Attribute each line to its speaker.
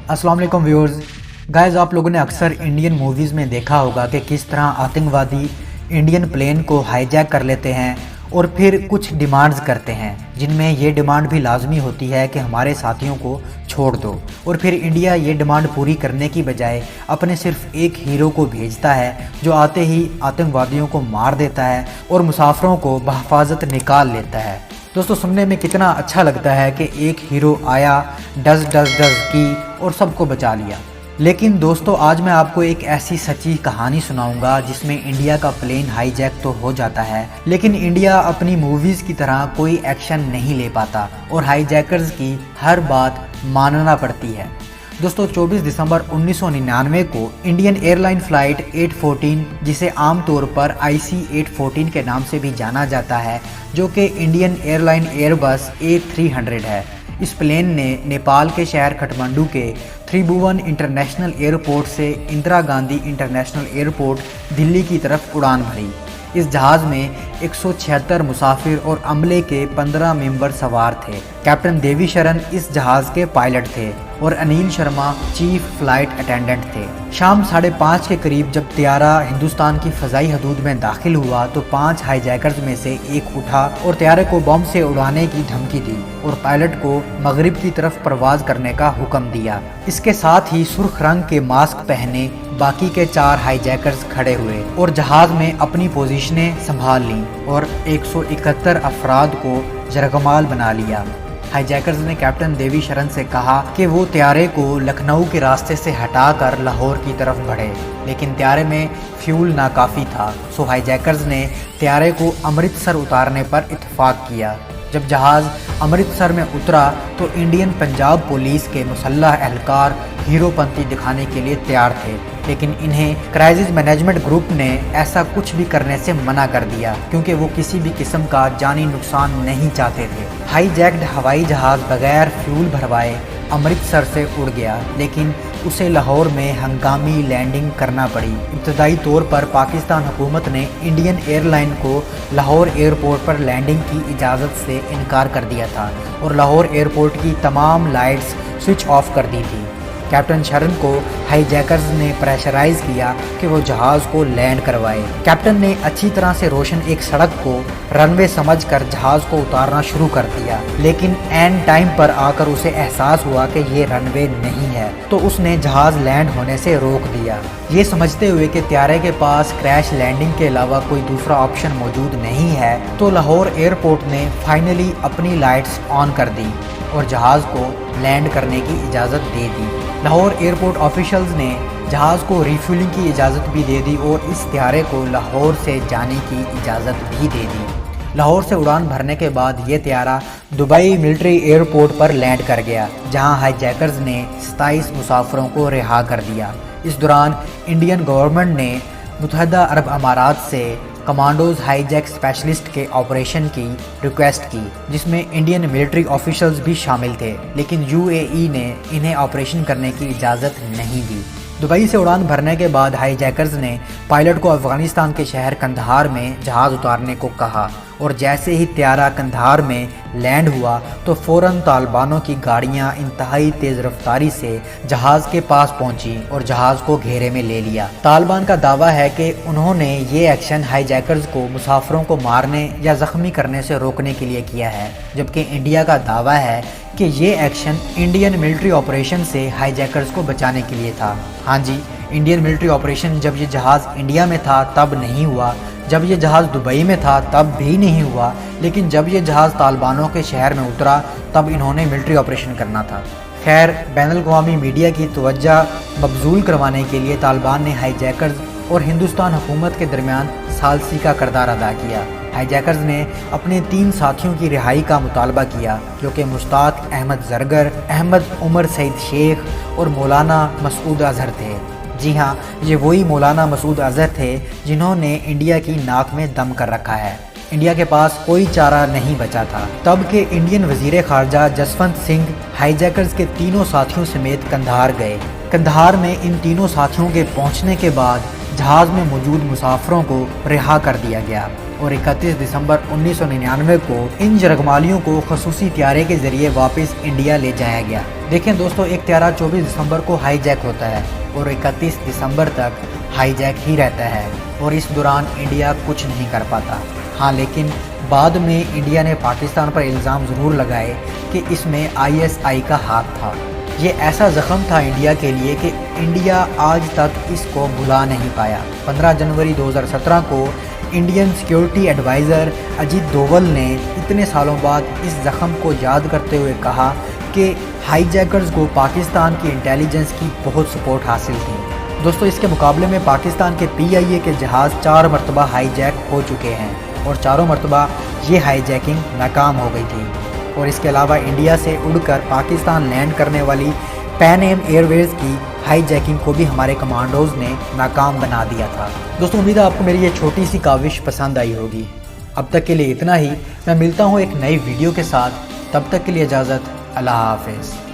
Speaker 1: अस्सलाम वालेकुम viewers. Guys, आप लोगों ने अक्सर इंडियन मूवीज़ में देखा होगा कि किस तरह आतंकवादी इंडियन प्लेन को हाईजैक कर लेते हैं और फिर कुछ डिमांड्स करते हैं, जिनमें ये डिमांड भी लाजमी होती है कि हमारे साथियों को छोड़ दो। और फिर इंडिया ये डिमांड पूरी करने की बजाय अपने सिर्फ एक हीरो को भेजता है, जो आते ही आतंकवादियों को मार देता है और मुसाफिरों को बहफाजत निकाल लेता है। दोस्तों, सुनने में कितना अच्छा लगता है कि एक हीरो आया, डज की और सबको बचा लिया। लेकिन दोस्तों, आज मैं आपको एक ऐसी सच्ची कहानी सुनाऊंगा जिसमें इंडिया का प्लेन हाईजैक तो हो जाता है, लेकिन इंडिया अपनी मूवीज़ की तरह कोई एक्शन नहीं ले पाता और हाईजैकर्स की हर बात मानना पड़ती है। दोस्तों, 24 दिसंबर 1999 को इंडियन एयरलाइन फ़्लाइट 814, जिसे आमतौर पर IC 814 के नाम से भी जाना जाता है, जो कि इंडियन एयरलाइन एयरबस A300 है। इस प्लेन ने नेपाल के शहर काठमांडू के त्रिभुवन इंटरनेशनल एयरपोर्ट से इंदिरा गांधी इंटरनेशनल एयरपोर्ट दिल्ली की तरफ उड़ान भरी। इस जहाज़ में 176 मुसाफिर और अमले के 15 मेंबर सवार थे। कैप्टन देवी शरण इस जहाज़ के पायलट थे और Anil Sharma chief flight attendant थे। शाम 5:30 के करीब जब त्यारा हिंदुस्तान की फ़ज़ाई हदूद में दाखिल हुआ तो 5 हाईजैकर्स में से एक उठा और त्यारे को बम से उड़ाने की धमकी दी और पायलट को मगरिब की तरफ परवाज़ करने का हुक्म दिया। इसके साथ ही सुर्ख रंग के मास्क पहने बाकी के 4 हाईजैकर्स खड़े हुए और जहाज़ में अपनी पोजीशनें संभाल लीं और 171 अफराद को जरगमाल बना लिया। हाईजैकर्स ने कैप्टन देवी शरण से कहा कि वो त्यारे को लखनऊ के रास्ते से हटाकर लाहौर की तरफ बढ़े, लेकिन त्यारे में फ्यूल नाकाफ़ी था। सो हाईजैकर्स ने त्यारे को अमृतसर उतारने पर इत्तेफाक किया। जब जहाज़ अमृतसर में उतरा तो इंडियन पंजाब पुलिस के मुसल्लह एहलकार हीरोपंती दिखाने के लिए तैयार थे, लेकिन इन्हें क्राइसिस मैनेजमेंट ग्रुप ने ऐसा कुछ भी करने से मना कर दिया, क्योंकि वो किसी भी किस्म का जानी नुकसान नहीं चाहते थे। हाईजैक्ड हवाई जहाज़ बगैर फ्यूल भरवाए अमृतसर से उड़ गया, लेकिन उसे लाहौर में हंगामी लैंडिंग करना पड़ी। इब्तदाई तौर पर पाकिस्तान हुकूमत ने इंडियन एयरलाइन को लाहौर एयरपोर्ट पर लैंडिंग की इजाज़त से इनकार कर दिया था और लाहौर एयरपोर्ट की तमाम लाइट्स स्विच ऑफ कर दी थी। कैप्टन शरण को हाईजैकर्स ने प्रेशराइज किया कि वो जहाज़ को लैंड करवाए। कैप्टन ने अच्छी तरह से रोशन एक सड़क को रनवे समझकर जहाज़ को उतारना शुरू कर दिया, लेकिन एंड टाइम पर आकर उसे एहसास हुआ कि ये रनवे नहीं है, तो उसने जहाज़ लैंड होने से रोक दिया। ये समझते हुए कि त्यारे के पास क्रैश लैंडिंग के अलावा कोई दूसरा ऑप्शन मौजूद नहीं है, तो लाहौर एयरपोर्ट ने फाइनली अपनी लाइट्स ऑन कर दी और जहाज़ को लैंड करने की इजाज़त दे दी। लाहौर एयरपोर्ट ऑफिशियल्स ने जहाज़ को रिफ्यूलिंग की इजाज़त भी दे दी और इस त्यारे को लाहौर से जाने की इजाज़त भी दे दी। लाहौर से उड़ान भरने के बाद ये त्यारा दुबई मिलिट्री एयरपोर्ट पर लैंड कर गया, जहां हाईजैकर्स ने 27 मुसाफिरों को रिहा कर दिया। इस दौरान इंडियन गवर्नमेंट ने मुत्तहदा अरब अमारात से कमांडोज हाईजैक स्पेशलिस्ट के ऑपरेशन की रिक्वेस्ट की, जिसमें इंडियन मिलिट्री ऑफिशियल्स भी शामिल थे, लेकिन UAE ने इन्हें ऑपरेशन करने की इजाज़त नहीं दी। दुबई से उड़ान भरने के बाद हाईजैकर्स ने पायलट को अफगानिस्तान के शहर कंधार में जहाज़ उतारने को कहा और जैसे ही त्यारा कंधार में लैंड हुआ तो फ़ौरन तालिबानों की गाड़ियां इंतहाई तेज़ रफ्तारी से जहाज़ के पास पहुंची और जहाज़ को घेरे में ले लिया। तालिबान का दावा है कि उन्होंने ये एक्शन हाईजैकर्स को मुसाफिरों को मारने या ज़ख्मी करने से रोकने के लिए किया है, जबकि इंडिया का दावा है कि ये एक्शन इंडियन मिलिट्री ऑपरेशन से हाईजैकर्स को बचाने के लिए था। हाँ जी, इंडियन मिलिट्री ऑपरेशन जब ये जहाज़ इंडिया में था तब नहीं हुआ, जब ये जहाज़ दुबई में था तब भी नहीं हुआ, लेकिन जब ये जहाज़ तालिबानों के शहर में उतरा तब इन्होंने मिलिट्री ऑपरेशन करना था। खैर, बैनुल-अक़वामी मीडिया की तवज्जो मबजूल करवाने के लिए तालिबान ने हाईजैकर्स और हिंदुस्तान हुकूमत के दरमियान सालसी का किरदार अदा किया। हाईजैकर्स ने अपने 3 साथियों की रिहाई का मुतालबा किया, जो कि मुश्ताक अहमद ज़रगर, अहमद उमर सईद शेख और मौलाना मसूद अज़हर थे। जी हाँ, ये वही मौलाना मसूद अज़हर थे जिन्होंने इंडिया की नाक में दम कर रखा है। इंडिया के पास कोई चारा नहीं बचा था। तब के इंडियन वज़ीर ख़ारजा जसवंत सिंह हाईजैकर्स के तीनों साथियों समेत कंधार गए। कंधार में इन तीनों साथियों के पहुंचने के बाद जहाज़ में मौजूद मुसाफिरों को रिहा कर दिया गया और 31 दिसंबर 1999 को इन जरगमालियों को खसूसी त्यारे के जरिए वापस इंडिया ले जाया गया। देखें दोस्तों, एक त्यारा 24 दिसंबर को हाईजैक होता है और 31 दिसंबर तक हाईजैक ही रहता है और इस दौरान इंडिया कुछ नहीं कर पाता। हाँ, लेकिन बाद में इंडिया ने पाकिस्तान पर इल्ज़ाम ज़रूर लगाए कि इसमें ISI का हाथ था। ये ऐसा ज़ख्म था इंडिया के लिए कि इंडिया आज तक इसको भुला नहीं पाया। 15 जनवरी 2017 को Indian security advisor Ajit Doval ने इतने सालों बाद इस ज़ख्म को याद करते हुए कहा कि हाईजैकर्स को पाकिस्तान की इंटेलिजेंस की बहुत सपोर्ट हासिल थी। दोस्तों, इसके मुकाबले में पाकिस्तान के PIA के जहाज़ 4 मरतबा हाईजैक हो चुके हैं और चारों मरतबा ये हाईजैकिंग नाकाम हो गई थी। और इसके अलावा इंडिया से उड़कर पाकिस्तान लैंड करने वाली पैन एम एयरवेज की हाईजैकिंग को भी हमारे कमांडोज ने नाकाम बना दिया था। दोस्तों, उम्मीद है आपको मेरी ये छोटी सी काविश पसंद आई होगी। अब तक के लिए इतना ही। मैं मिलता हूँ एक नई वीडियो के साथ। तब तक के लिए इजाज़त। अल्लाह हाफ़िज़।